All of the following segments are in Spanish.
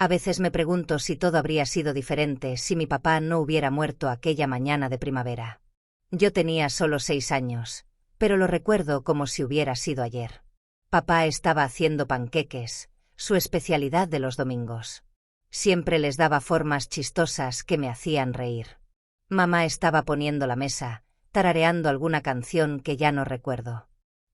A veces me pregunto si todo habría sido diferente si mi papá no hubiera muerto aquella mañana de primavera. Yo tenía solo 6 años, pero lo recuerdo como si hubiera sido ayer. Papá estaba haciendo panqueques, su especialidad de los domingos. Siempre les daba formas chistosas que me hacían reír. Mamá estaba poniendo la mesa, tarareando alguna canción que ya no recuerdo.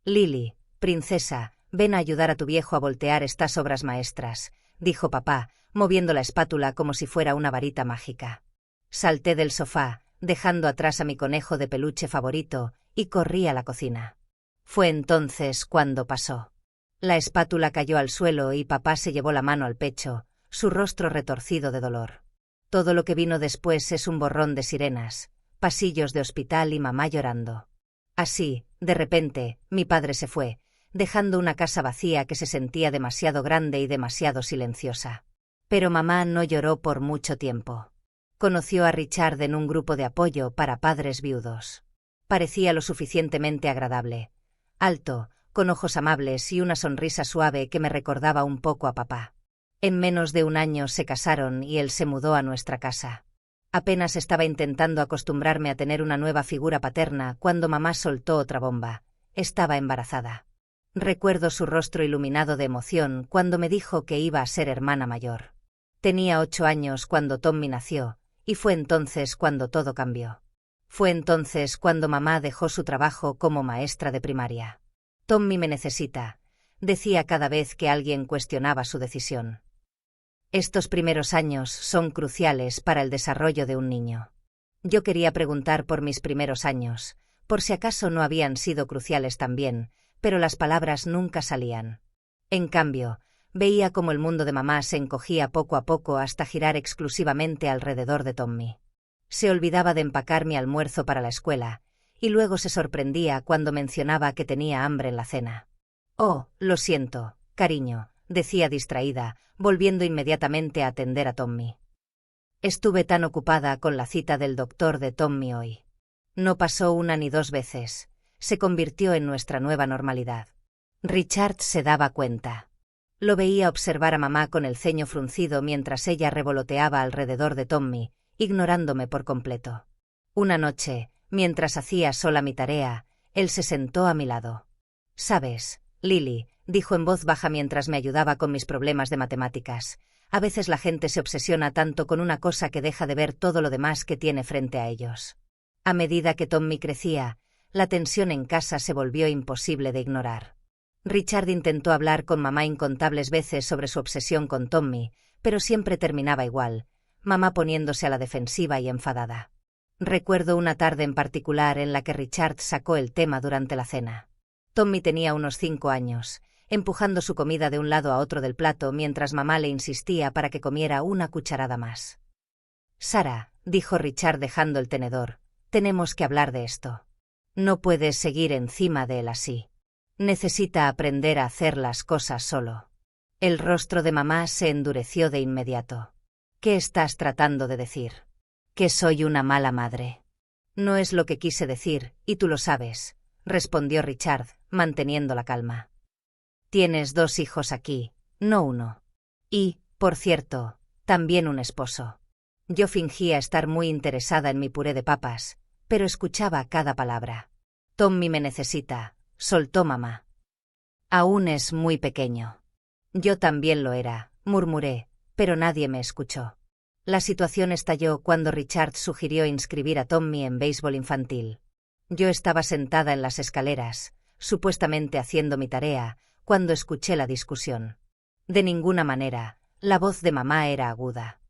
Lily, princesa, ven a ayudar a tu viejo a voltear estas obras maestras, dijo papá, moviendo la espátula como si fuera una varita mágica. Salté del sofá, dejando atrás a mi conejo de peluche favorito, y corrí a la cocina. Fue entonces cuando pasó. La espátula cayó al suelo y papá se llevó la mano al pecho, su rostro retorcido de dolor. Todo lo que vino después es un borrón de sirenas, pasillos de hospital y mamá llorando. Así, de repente, mi padre se fue, dejando una casa vacía que se sentía demasiado grande y demasiado silenciosa. Pero mamá no lloró por mucho tiempo. Conoció a Richard en un grupo de apoyo para padres viudos. Parecía lo suficientemente agradable. Alto, con ojos amables y una sonrisa suave que me recordaba un poco a papá. En menos de un año se casaron y él se mudó a nuestra casa. Apenas estaba intentando acostumbrarme a tener una nueva figura paterna cuando mamá soltó otra bomba. Estaba embarazada. Recuerdo su rostro iluminado de emoción cuando me dijo que iba a ser hermana mayor. Tenía 8 años cuando Tommy nació, y fue entonces cuando todo cambió. Fue entonces cuando mamá dejó su trabajo como maestra de primaria. Tommy me necesita, decía cada vez que alguien cuestionaba su decisión. Estos primeros años son cruciales para el desarrollo de un niño. Yo quería preguntar por mis primeros años, por si acaso no habían sido cruciales también, pero las palabras nunca salían. En cambio, veía cómo el mundo de mamá se encogía poco a poco hasta girar exclusivamente alrededor de Tommy. Se olvidaba de empacar mi almuerzo para la escuela, y luego se sorprendía cuando mencionaba que tenía hambre en la cena. «Oh, lo siento, cariño», decía distraída, volviendo inmediatamente a atender a Tommy. Estuve tan ocupada con la cita del doctor de Tommy hoy. No pasó una ni 2 veces. Se convirtió en nuestra nueva normalidad. Richard se daba cuenta. Lo veía observar a mamá con el ceño fruncido mientras ella revoloteaba alrededor de Tommy, ignorándome por completo. Una noche, mientras hacía sola mi tarea, él se sentó a mi lado. «Sabes, Lily», dijo en voz baja mientras me ayudaba con mis problemas de matemáticas, «a veces la gente se obsesiona tanto con una cosa que deja de ver todo lo demás que tiene frente a ellos». A medida que Tommy crecía, la tensión en casa se volvió imposible de ignorar. Richard intentó hablar con mamá incontables veces sobre su obsesión con Tommy, pero siempre terminaba igual, mamá poniéndose a la defensiva y enfadada. Recuerdo una tarde en particular en la que Richard sacó el tema durante la cena. Tommy tenía unos 5 años, empujando su comida de un lado a otro del plato mientras mamá le insistía para que comiera una cucharada más. «Sarah», dijo Richard dejando el tenedor, «tenemos que hablar de esto. No puedes seguir encima de él así. Necesita aprender a hacer las cosas solo». El rostro de mamá se endureció de inmediato. «¿Qué estás tratando de decir? ¿Que soy una mala madre?» «No es lo que quise decir, y tú lo sabes», respondió Richard, manteniendo la calma. «Tienes 2 hijos aquí, no uno. Y, por cierto, también un esposo». Yo fingía estar muy interesada en mi puré de papas, pero escuchaba cada palabra. «Tommy me necesita», soltó mamá. «Aún es muy pequeño». «Yo también lo era», murmuré, pero nadie me escuchó. La situación estalló cuando Richard sugirió inscribir a Tommy en béisbol infantil. Yo estaba sentada en las escaleras, supuestamente haciendo mi tarea, cuando escuché la discusión. De ninguna manera, la voz de mamá era aguda.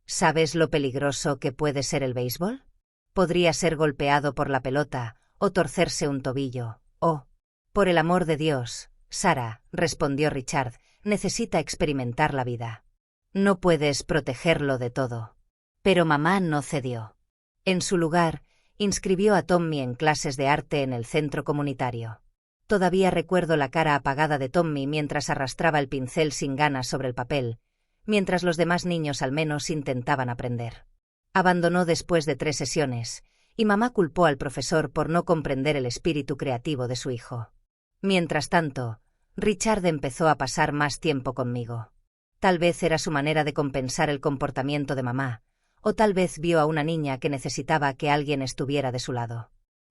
«¿Sabes lo peligroso que puede ser el béisbol? Podría ser golpeado por la pelota, o torcerse un tobillo, o...». «Por el amor de Dios, Sarah», respondió Richard, «necesita experimentar la vida. No puedes protegerlo de todo». Pero mamá no cedió. En su lugar, inscribió a Tommy en clases de arte en el centro comunitario. Todavía recuerdo la cara apagada de Tommy mientras arrastraba el pincel sin ganas sobre el papel, mientras los demás niños al menos intentaban aprender. Abandonó después de 3 sesiones, y mamá culpó al profesor por no comprender el espíritu creativo de su hijo. Mientras tanto, Richard empezó a pasar más tiempo conmigo. Tal vez era su manera de compensar el comportamiento de mamá, o tal vez vio a una niña que necesitaba que alguien estuviera de su lado.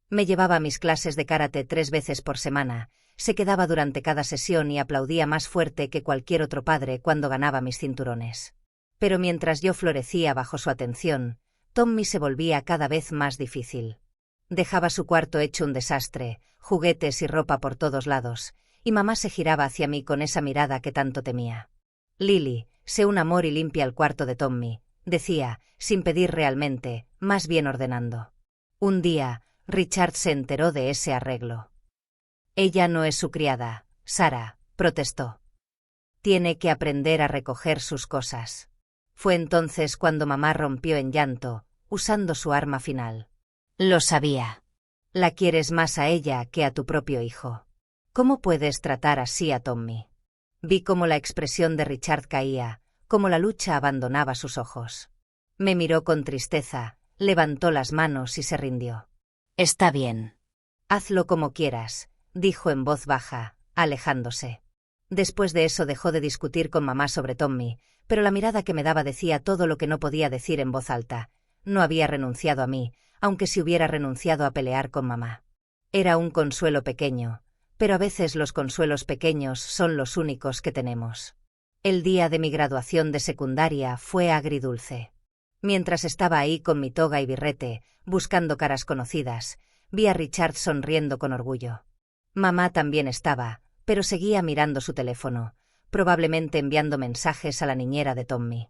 Me llevaba a mis clases de karate 3 veces por semana, se quedaba durante cada sesión y aplaudía más fuerte que cualquier otro padre cuando ganaba mis cinturones. Pero mientras yo florecía bajo su atención, Tommy se volvía cada vez más difícil. Dejaba su cuarto hecho un desastre, juguetes y ropa por todos lados, y mamá se giraba hacia mí con esa mirada que tanto temía. Lily, sé un amor y limpia el cuarto de Tommy, decía, sin pedir realmente, más bien ordenando. Un día, Richard se enteró de ese arreglo. Ella no es su criada, Sarah, protestó. Tiene que aprender a recoger sus cosas. Fue entonces cuando mamá rompió en llanto, usando su arma final. Lo sabía. La quieres más a ella que a tu propio hijo. ¿Cómo puedes tratar así a Tommy? Vi cómo la expresión de Richard caía, cómo la lucha abandonaba sus ojos. Me miró con tristeza, levantó las manos y se rindió. Está bien. Hazlo como quieras, dijo en voz baja, alejándose. Después de eso dejó de discutir con mamá sobre Tommy, pero la mirada que me daba decía todo lo que no podía decir en voz alta. No había renunciado a mí, aunque si hubiera renunciado a pelear con mamá. Era un consuelo pequeño, pero a veces los consuelos pequeños son los únicos que tenemos. El día de mi graduación de secundaria fue agridulce. Mientras estaba ahí con mi toga y birrete, buscando caras conocidas, vi a Richard sonriendo con orgullo. Mamá también estaba, pero seguía mirando su teléfono, probablemente enviando mensajes a la niñera de Tommy.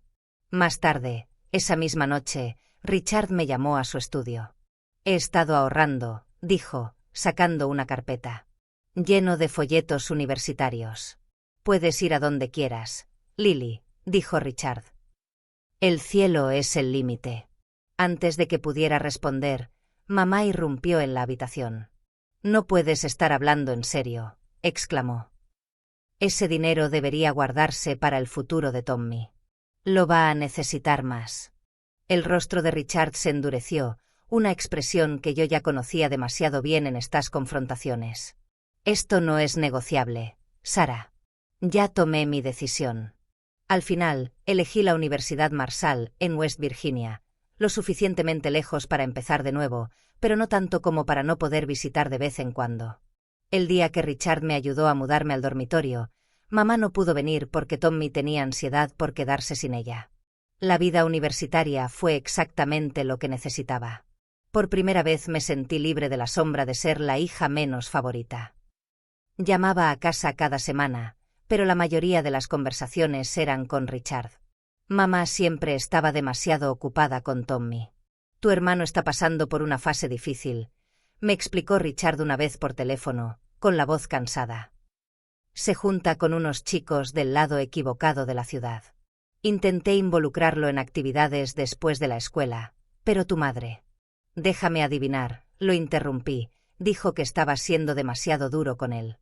Más tarde, esa misma noche, Richard me llamó a su estudio. He estado ahorrando, dijo, sacando una carpeta. Lleno de folletos universitarios. Puedes ir a donde quieras, Lily, dijo Richard. El cielo es el límite. Antes de que pudiera responder, mamá irrumpió en la habitación. No puedes estar hablando en serio, exclamó. Ese dinero debería guardarse para el futuro de Tommy. Lo va a necesitar más. El rostro de Richard se endureció, una expresión que yo ya conocía demasiado bien en estas confrontaciones. Esto no es negociable, Sarah. Ya tomé mi decisión. Al final, elegí la Universidad Marshall, en West Virginia, lo suficientemente lejos para empezar de nuevo, pero no tanto como para no poder visitar de vez en cuando. El día que Richard me ayudó a mudarme al dormitorio, mamá no pudo venir porque Tommy tenía ansiedad por quedarse sin ella. La vida universitaria fue exactamente lo que necesitaba. Por primera vez me sentí libre de la sombra de ser la hija menos favorita. Llamaba a casa cada semana, pero la mayoría de las conversaciones eran con Richard. Mamá siempre estaba demasiado ocupada con Tommy. Tu hermano está pasando por una fase difícil, me explicó Richard una vez por teléfono, con la voz cansada. Se junta con unos chicos del lado equivocado de la ciudad. Intenté involucrarlo en actividades después de la escuela, pero tu madre. Déjame adivinar, lo interrumpí, dijo que estaba siendo demasiado duro con él.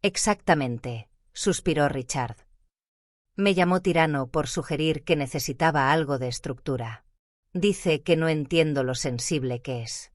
Exactamente, suspiró Richard. Me llamó tirano por sugerir que necesitaba algo de estructura. Dice que no entiendo lo sensible que es.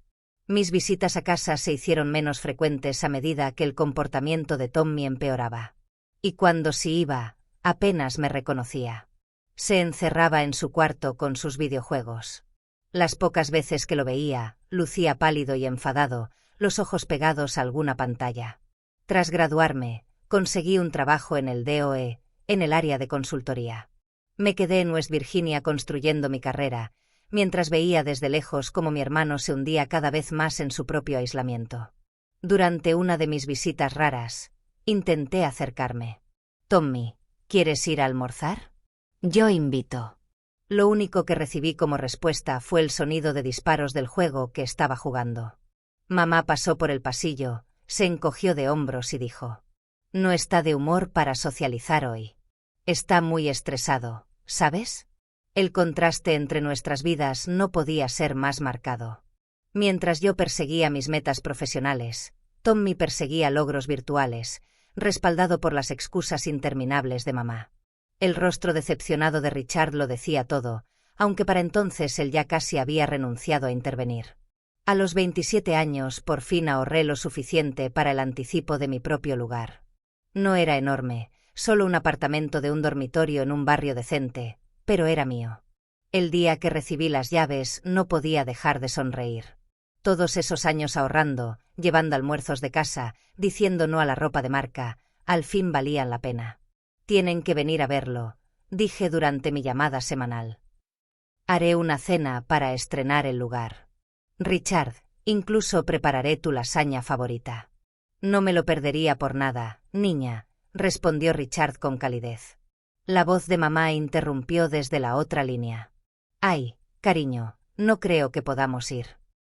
Mis visitas a casa se hicieron menos frecuentes a medida que el comportamiento de Tommy empeoraba. Y cuando sí iba, apenas me reconocía. Se encerraba en su cuarto con sus videojuegos. Las pocas veces que lo veía, lucía pálido y enfadado, los ojos pegados a alguna pantalla. Tras graduarme, conseguí un trabajo en el DOE, en el área de consultoría. Me quedé en West Virginia construyendo mi carrera, mientras veía desde lejos cómo mi hermano se hundía cada vez más en su propio aislamiento. Durante una de mis visitas raras, intenté acercarme. Tommy, ¿quieres ir a almorzar? Yo invito. Lo único que recibí como respuesta fue el sonido de disparos del juego que estaba jugando. Mamá pasó por el pasillo, se encogió de hombros y dijo: No está de humor para socializar hoy. Está muy estresado, ¿sabes? El contraste entre nuestras vidas no podía ser más marcado. Mientras yo perseguía mis metas profesionales, Tommy perseguía logros virtuales, respaldado por las excusas interminables de mamá. El rostro decepcionado de Richard lo decía todo, aunque para entonces él ya casi había renunciado a intervenir. A los 27 años por fin ahorré lo suficiente para el anticipo de mi propio lugar. No era enorme, solo un apartamento de un dormitorio en un barrio decente, pero era mío. El día que recibí las llaves no podía dejar de sonreír. Todos esos años ahorrando, llevando almuerzos de casa, diciendo no a la ropa de marca, al fin valían la pena. Tienen que venir a verlo, dije durante mi llamada semanal. Haré una cena para estrenar el lugar. Richard, incluso prepararé tu lasaña favorita. No me lo perdería por nada, niña, respondió Richard con calidez. La voz de mamá interrumpió desde la otra línea. Ay, cariño, no creo que podamos ir.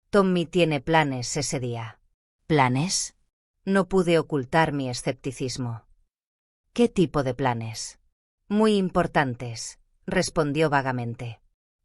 Tommy tiene planes ese día. ¿Planes? No pude ocultar mi escepticismo. ¿Qué tipo de planes? Muy importantes, respondió vagamente.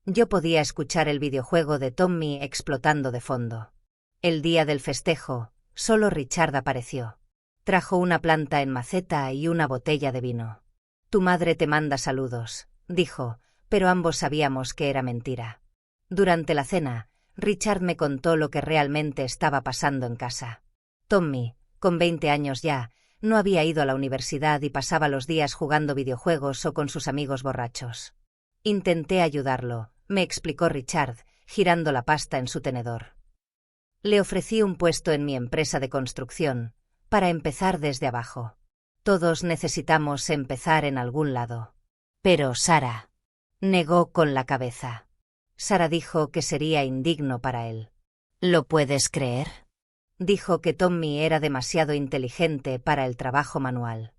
Yo podía escuchar el videojuego de Tommy explotando de fondo. El día del festejo, solo Richard apareció. Trajo una planta en maceta y una botella de vino. Tu madre te manda saludos, dijo, pero ambos sabíamos que era mentira. Durante la cena, Richard me contó lo que realmente estaba pasando en casa. Tommy, con 20 años ya, no había ido a la universidad y pasaba los días jugando videojuegos o con sus amigos borrachos. Intenté ayudarlo, me explicó Richard, girando la pasta en su tenedor. Le ofrecí un puesto en mi empresa de construcción, para empezar desde abajo. Todos necesitamos empezar en algún lado. Pero Sara negó con la cabeza. Sara dijo que sería indigno para él. ¿Lo puedes creer? Dijo que Tommy era demasiado inteligente para el trabajo manual.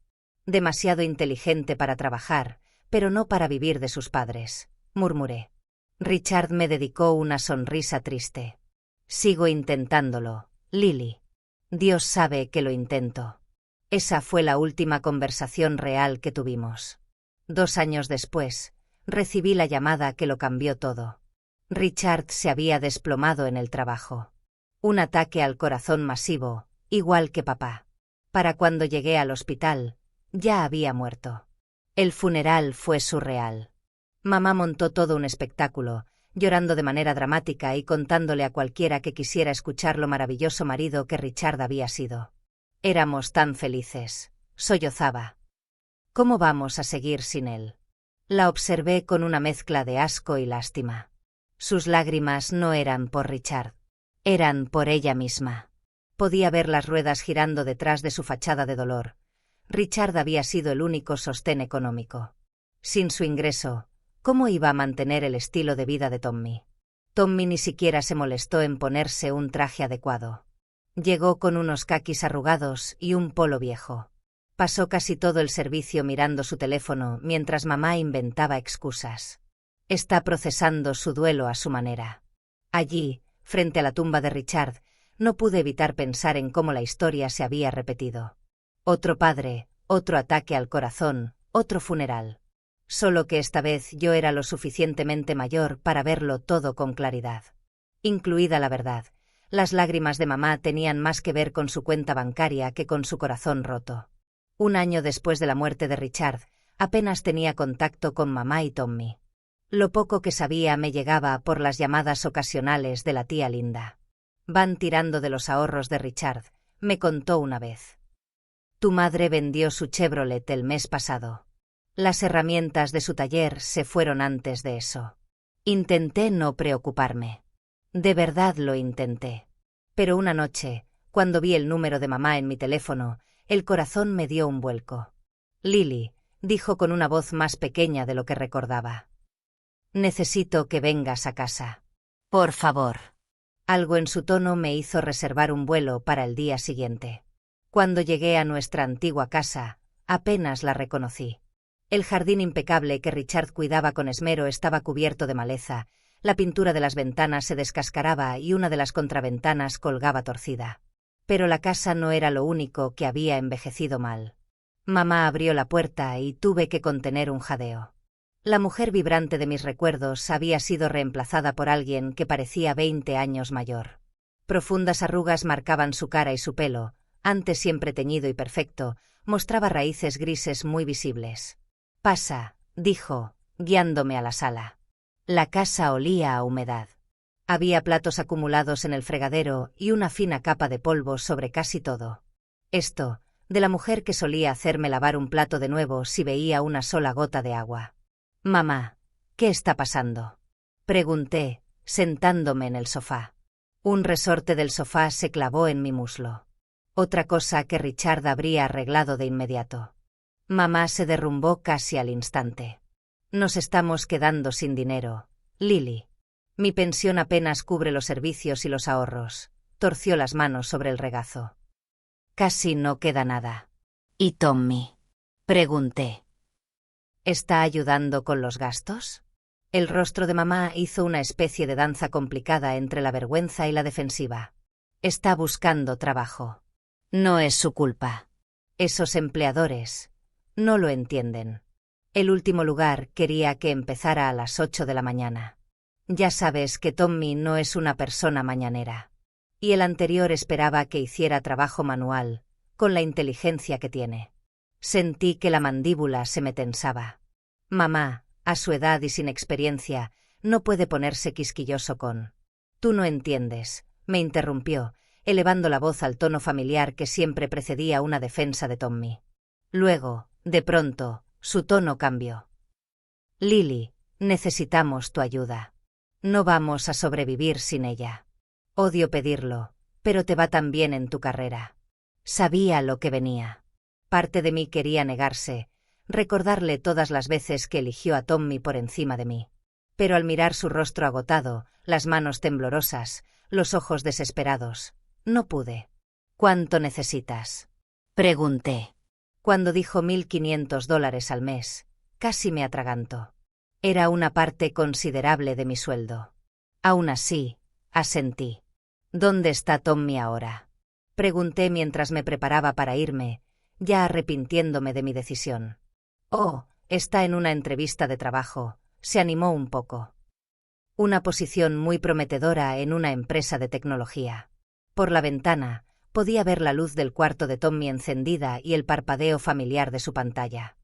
Demasiado inteligente para trabajar, pero no para vivir de sus padres, murmuré. Richard me dedicó una sonrisa triste. Sigo intentándolo, Lily. Dios sabe que lo intento. Esa fue la última conversación real que tuvimos. 2 años después, recibí la llamada que lo cambió todo. Richard se había desplomado en el trabajo. Un ataque al corazón masivo, igual que papá. Para cuando llegué al hospital, ya había muerto. El funeral fue surreal. Mamá montó todo un espectáculo, llorando de manera dramática y contándole a cualquiera que quisiera escuchar lo maravilloso marido que Richard había sido. Éramos tan felices, sollozaba. ¿Cómo vamos a seguir sin él? La observé con una mezcla de asco y lástima. Sus lágrimas no eran por Richard, eran por ella misma. Podía ver las ruedas girando detrás de su fachada de dolor. Richard había sido el único sostén económico. Sin su ingreso, ¿cómo iba a mantener el estilo de vida de Tommy? Tommy ni siquiera se molestó en ponerse un traje adecuado. Llegó con unos caquis arrugados y un polo viejo. Pasó casi todo el servicio mirando su teléfono mientras mamá inventaba excusas. Está procesando su duelo a su manera. Allí, frente a la tumba de Richard, no pude evitar pensar en cómo la historia se había repetido. Otro padre, otro ataque al corazón, otro funeral. Solo que esta vez yo era lo suficientemente mayor para verlo todo con claridad. Incluida la verdad, las lágrimas de mamá tenían más que ver con su cuenta bancaria que con su corazón roto. 1 año después de la muerte de Richard, apenas tenía contacto con mamá y Tommy. Lo poco que sabía me llegaba por las llamadas ocasionales de la tía Linda. Van tirando de los ahorros de Richard, me contó una vez. Tu madre vendió su Chevrolet el mes pasado. Las herramientas de su taller se fueron antes de eso. Intenté no preocuparme. De verdad lo intenté. Pero una noche, cuando vi el número de mamá en mi teléfono, el corazón me dio un vuelco. Lily, dijo con una voz más pequeña de lo que recordaba. Necesito que vengas a casa. Por favor. Algo en su tono me hizo reservar un vuelo para el día siguiente. Cuando llegué a nuestra antigua casa, apenas la reconocí. El jardín impecable que Richard cuidaba con esmero estaba cubierto de maleza, la pintura de las ventanas se descascaraba y una de las contraventanas colgaba torcida. Pero la casa no era lo único que había envejecido mal. Mamá abrió la puerta y tuve que contener un jadeo. La mujer vibrante de mis recuerdos había sido reemplazada por alguien que parecía 20 años mayor. Profundas arrugas marcaban su cara y su pelo, antes siempre teñido y perfecto, mostraba raíces grises muy visibles. Pasa, dijo, guiándome a la sala. La casa olía a humedad. Había platos acumulados en el fregadero y una fina capa de polvo sobre casi todo. Esto, de la mujer que solía hacerme lavar un plato de nuevo si veía una sola gota de agua. «Mamá, ¿qué está pasando?», pregunté, sentándome en el sofá. Un resorte del sofá se clavó en mi muslo. Otra cosa que Richard habría arreglado de inmediato. Mamá se derrumbó casi al instante. «Nos estamos quedando sin dinero, Lily. Mi pensión apenas cubre los servicios y los ahorros», torció las manos sobre el regazo. «Casi no queda nada». «¿Y Tommy?», pregunté. «¿Está ayudando con los gastos?». El rostro de mamá hizo una especie de danza complicada entre la vergüenza y la defensiva. «Está buscando trabajo. No es su culpa. Esos empleadores no lo entienden. El último lugar quería que empezara a las 8 de la mañana. Ya sabes que Tommy no es una persona mañanera. Y el anterior esperaba que hiciera trabajo manual, con la inteligencia que tiene». Sentí que la mandíbula se me tensaba. Mamá, a su edad y sin experiencia, no puede ponerse quisquilloso con... «Tú no entiendes», me interrumpió, elevando la voz al tono familiar que siempre precedía una defensa de Tommy. Luego, de pronto, su tono cambió. «Lily, necesitamos tu ayuda. No vamos a sobrevivir sin ella. Odio pedirlo, pero te va tan bien en tu carrera». Sabía lo que venía. Parte de mí quería negarse, recordarle todas las veces que eligió a Tommy por encima de mí. Pero al mirar su rostro agotado, las manos temblorosas, los ojos desesperados, no pude. «¿Cuánto necesitas?», pregunté. Cuando dijo $1.500 al mes, casi me atragantó. Era una parte considerable de mi sueldo. Aún así, asentí. «¿Dónde está Tommy ahora?», pregunté mientras me preparaba para irme, ya arrepintiéndome de mi decisión. «Oh, está en una entrevista de trabajo», se animó un poco. «Una posición muy prometedora en una empresa de tecnología». Por la ventana, podía ver la luz del cuarto de Tommy encendida y el parpadeo familiar de su pantalla.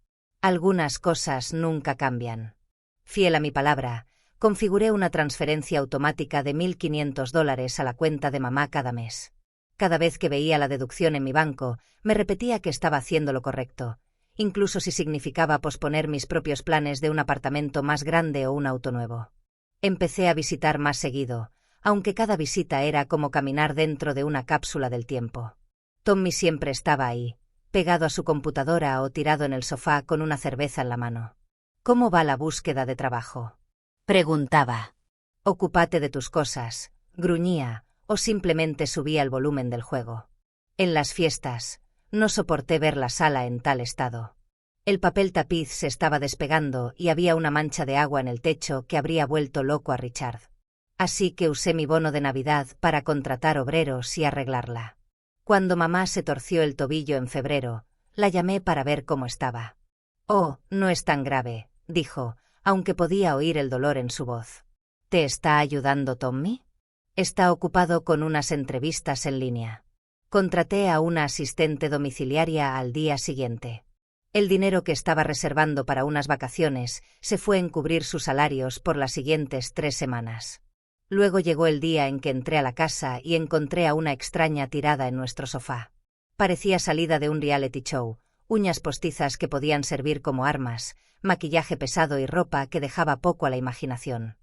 Algunas cosas nunca cambian. Fiel a mi palabra, configuré una transferencia automática de $1.500 a la cuenta de mamá cada mes. Cada vez que veía la deducción en mi banco, me repetía que estaba haciendo lo correcto, incluso si significaba posponer mis propios planes de un apartamento más grande o un auto nuevo. Empecé a visitar más seguido, aunque cada visita era como caminar dentro de una cápsula del tiempo. Tommy siempre estaba ahí, pegado a su computadora o tirado en el sofá con una cerveza en la mano. «¿Cómo va la búsqueda de trabajo?», preguntaba. «Ocúpate de tus cosas», gruñía, o simplemente subía el volumen del juego. En las fiestas, no soporté ver la sala en tal estado. El papel tapiz se estaba despegando y había una mancha de agua en el techo que habría vuelto loco a Richard. Así que usé mi bono de Navidad para contratar obreros y arreglarla. Cuando mamá se torció el tobillo en febrero, la llamé para ver cómo estaba. «Oh, no es tan grave», dijo, aunque podía oír el dolor en su voz. «¿Te está ayudando Tommy?». «Está ocupado con unas entrevistas en línea». Contraté a una asistente domiciliaria al día siguiente. El dinero que estaba reservando para unas vacaciones se fue en cubrir sus salarios por las siguientes 3 semanas. Luego llegó el día en que entré a la casa y encontré a una extraña tirada en nuestro sofá. Parecía salida de un reality show, uñas postizas que podían servir como armas, maquillaje pesado y ropa que dejaba poco a la imaginación.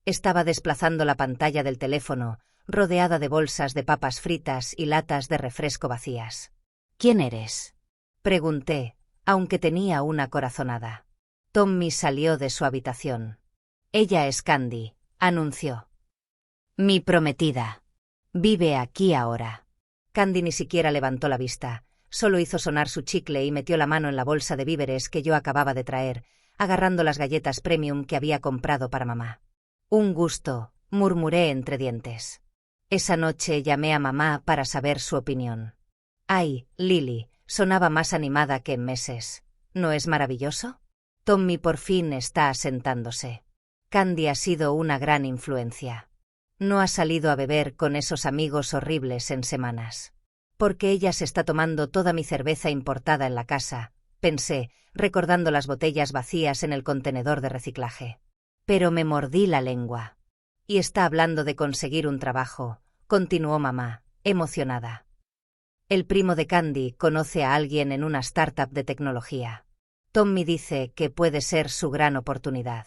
Estaba desplazando la pantalla del teléfono, rodeada de bolsas de papas fritas y latas de refresco vacías. «¿Quién eres?», pregunté, aunque tenía una corazonada. Tommy salió de su habitación. «Ella es Candy», anunció. «Mi prometida. Vive aquí ahora». Candy ni siquiera levantó la vista, solo hizo sonar su chicle y metió la mano en la bolsa de víveres que yo acababa de traer, agarrando las galletas premium que había comprado para mamá. «Un gusto», murmuré entre dientes. Esa noche llamé a mamá para saber su opinión. «Ay, Lily», sonaba más animada que en meses. ¿No es maravilloso? Tommy por fin está asentándose. Candy ha sido una gran influencia. No ha salido a beber con esos amigos horribles en semanas. Porque ella se está tomando toda mi cerveza importada en la casa, pensé, recordando las botellas vacías en el contenedor de reciclaje. Pero me mordí la lengua. Y está hablando de conseguir un trabajo, continuó mamá, emocionada. El primo de Candy conoce a alguien en una startup de tecnología. Tommy dice que puede ser su gran oportunidad.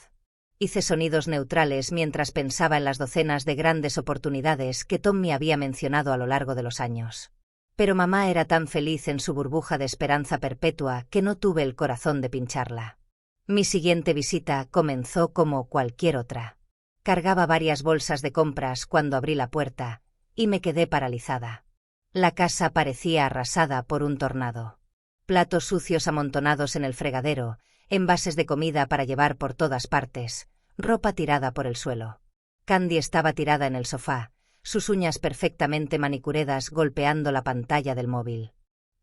Hice sonidos neutrales mientras pensaba en las docenas de grandes oportunidades que Tommy había mencionado a lo largo de los años. Pero mamá era tan feliz en su burbuja de esperanza perpetua que no tuve el corazón de pincharla. Mi siguiente visita comenzó como cualquier otra. Cargaba varias bolsas de compras cuando abrí la puerta, y me quedé paralizada. La casa parecía arrasada por un tornado. Platos sucios amontonados en el fregadero, envases de comida para llevar por todas partes, ropa tirada por el suelo. Candy estaba tirada en el sofá, sus uñas perfectamente manicuredas golpeando la pantalla del móvil.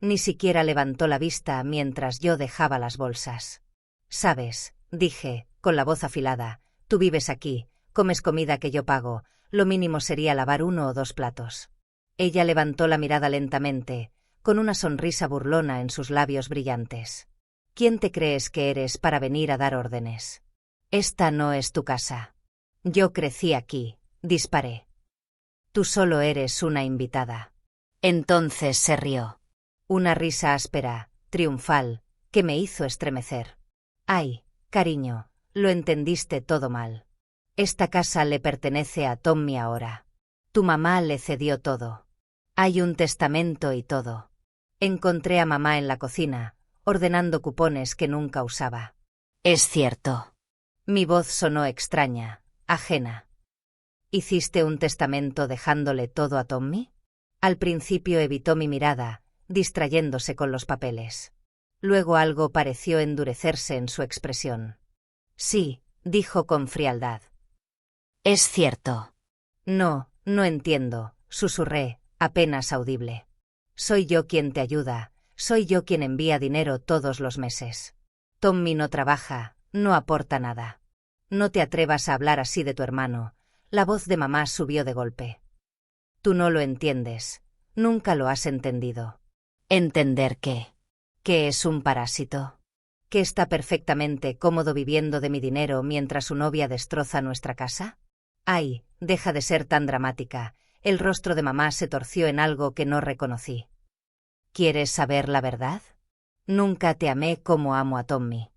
Ni siquiera levantó la vista mientras yo dejaba las bolsas. «Sabes», dije, con la voz afilada, «tú vives aquí, comes comida que yo pago, lo mínimo sería lavar 1 o 2 platos». Ella levantó la mirada lentamente, con una sonrisa burlona en sus labios brillantes. «¿Quién te crees que eres para venir a dar órdenes? Esta no es tu casa. Yo crecí aquí», disparé. «Tú solo eres una invitada». Entonces se rió. Una risa áspera, triunfal, que me hizo estremecer. «Ay, cariño, lo entendiste todo mal. Esta casa le pertenece a Tommy ahora. Tu mamá le cedió todo. Hay un testamento y todo». Encontré a mamá en la cocina, ordenando cupones que nunca usaba. «Es cierto». Mi voz sonó extraña, ajena. «¿Hiciste un testamento dejándole todo a Tommy?» Al principio evitó mi mirada, distrayéndose con los papeles. Luego algo pareció endurecerse en su expresión. «Sí», dijo con frialdad. «Es cierto». «No, no entiendo», susurré, apenas audible. «Soy yo quien te ayuda, soy yo quien envía dinero todos los meses. Tommy no trabaja, no aporta nada. No te atrevas a hablar así de tu hermano». La voz de mamá subió de golpe. «Tú no lo entiendes, nunca lo has entendido». ¿Entender qué? ¿Que es un parásito? ¿Que está perfectamente cómodo viviendo de mi dinero mientras su novia destroza nuestra casa? «Ay, deja de ser tan dramática». El rostro de mamá se torció en algo que no reconocí. «¿Quieres saber la verdad? Nunca te amé como amo a Tommy.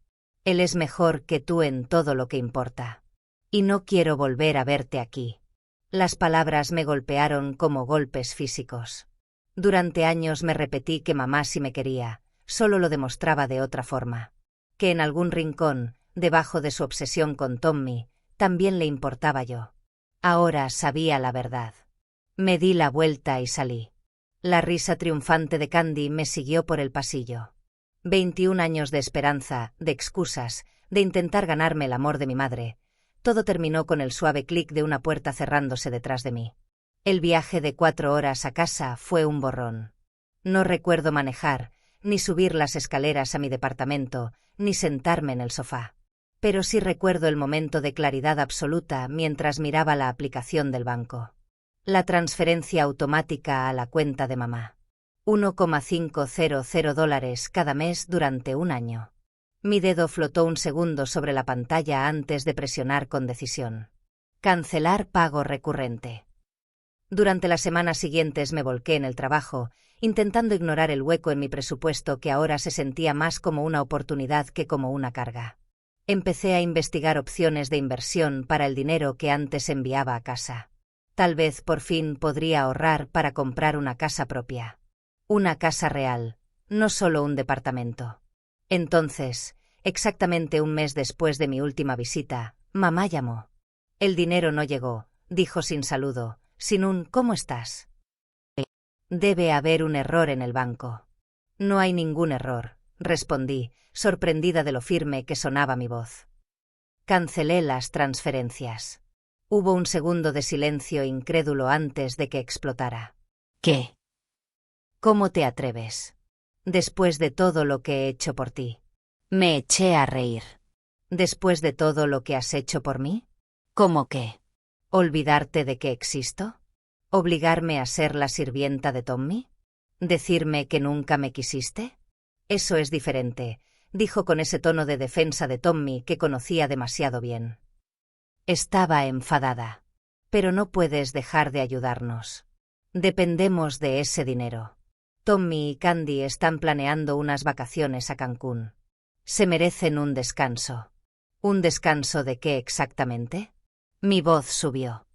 Él es mejor que tú en todo lo que importa. Y no quiero volver a verte aquí». Las palabras me golpearon como golpes físicos. Durante años me repetí que mamá sí me quería, solo lo demostraba de otra forma. Que en algún rincón, debajo de su obsesión con Tommy, también le importaba yo. Ahora sabía la verdad. Me di la vuelta y salí. La risa triunfante de Candy me siguió por el pasillo. 21 años de esperanza, de excusas, de intentar ganarme el amor de mi madre. Todo terminó con el suave clic de una puerta cerrándose detrás de mí. El viaje de 4 horas a casa fue un borrón. No recuerdo manejar, ni subir las escaleras a mi departamento, ni sentarme en el sofá. Pero sí recuerdo el momento de claridad absoluta mientras miraba la aplicación del banco. La transferencia automática a la cuenta de mamá. $1,500 cada mes durante un año. Mi dedo flotó un segundo sobre la pantalla antes de presionar con decisión. Cancelar pago recurrente. Durante las semanas siguientes me volqué en el trabajo, intentando ignorar el hueco en mi presupuesto que ahora se sentía más como una oportunidad que como una carga. Empecé a investigar opciones de inversión para el dinero que antes enviaba a casa. Tal vez por fin podría ahorrar para comprar una casa propia. Una casa real, no solo un departamento. Entonces, exactamente un mes después de mi última visita, mamá llamó. El dinero no llegó, dijo sin saludo, sin un «¿Cómo estás?». «Debe haber un error en el banco». «No hay ningún error», respondí, sorprendida de lo firme que sonaba mi voz. Cancelé las transferencias. Hubo un segundo de silencio incrédulo antes de que explotara. «¿Qué? ¿Cómo te atreves? Después de todo lo que he hecho por ti». Me eché a reír. «¿Después de todo lo que has hecho por mí? ¿Cómo qué? ¿Olvidarte de que existo? ¿Obligarme a ser la sirvienta de Tommy? ¿Decirme que nunca me quisiste?» «Eso es diferente», dijo con ese tono de defensa de Tommy que conocía demasiado bien. Estaba enfadada. «Pero no puedes dejar de ayudarnos. Dependemos de ese dinero. Tommy y Candy están planeando unas vacaciones a Cancún. Se merecen un descanso. ¿Un descanso de qué exactamente? Mi voz subió.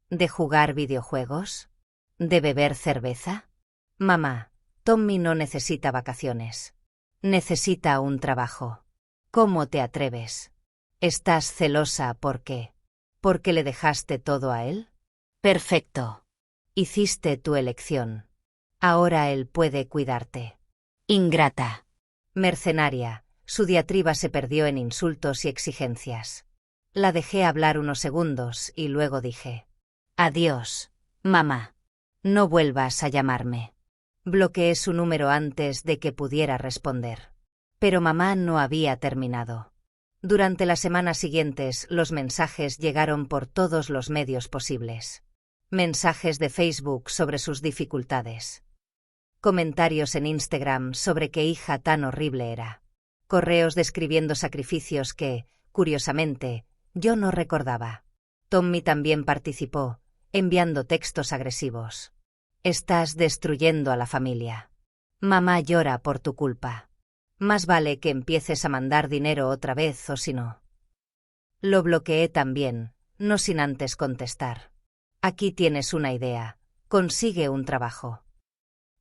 ¿De jugar videojuegos? ¿De beber cerveza? Mamá, Tommy no necesita vacaciones. Necesita un trabajo. ¿Cómo te atreves? ¿Estás celosa por qué? ¿Porque le dejaste todo a él? Perfecto. Hiciste tu elección. Ahora él puede cuidarte. Ingrata. Mercenaria, su diatriba se perdió en insultos y exigencias. La dejé hablar unos segundos y luego dije: Adiós, mamá. No vuelvas a llamarme. Bloqueé su número antes de que pudiera responder. Pero mamá no había terminado. Durante las semanas siguientes los mensajes llegaron por todos los medios posibles. Mensajes de Facebook sobre sus dificultades. Comentarios en Instagram sobre qué hija tan horrible era. Correos describiendo sacrificios que, curiosamente, yo no recordaba. Tommy también participó, enviando textos agresivos. Estás destruyendo a la familia. Mamá llora por tu culpa. Más vale que empieces a mandar dinero otra vez o si no. Lo bloqueé también, no sin antes contestar. Aquí tienes una idea. Consigue un trabajo.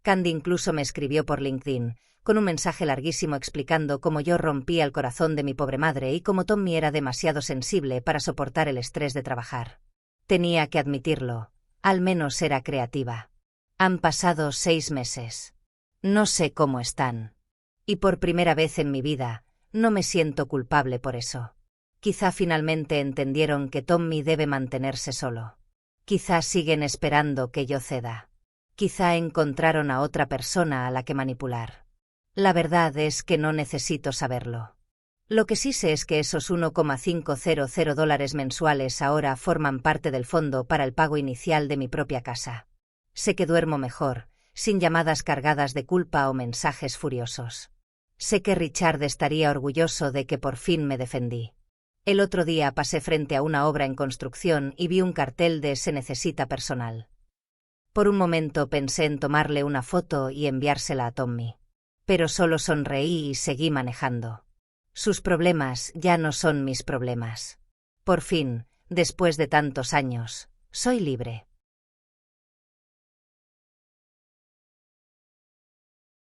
Candy incluso me escribió por LinkedIn, con un mensaje larguísimo explicando cómo yo rompía el corazón de mi pobre madre y cómo Tommy era demasiado sensible para soportar el estrés de trabajar. Tenía que admitirlo, al menos era creativa. Han pasado 6 meses. No sé cómo están. Y por primera vez en mi vida, no me siento culpable por eso. Quizá finalmente entendieron que Tommy debe mantenerse solo. Quizá siguen esperando que yo ceda. Quizá encontraron a otra persona a la que manipular. La verdad es que no necesito saberlo. Lo que sí sé es que esos $1,500 mensuales ahora forman parte del fondo para el pago inicial de mi propia casa. Sé que duermo mejor, sin llamadas cargadas de culpa o mensajes furiosos. Sé que Richard estaría orgulloso de que por fin me defendí. El otro día pasé frente a una obra en construcción y vi un cartel de "Se necesita personal". Por un momento pensé en tomarle una foto y enviársela a Tommy. Pero solo sonreí y seguí manejando. Sus problemas ya no son mis problemas. Por fin, después de tantos años, soy libre.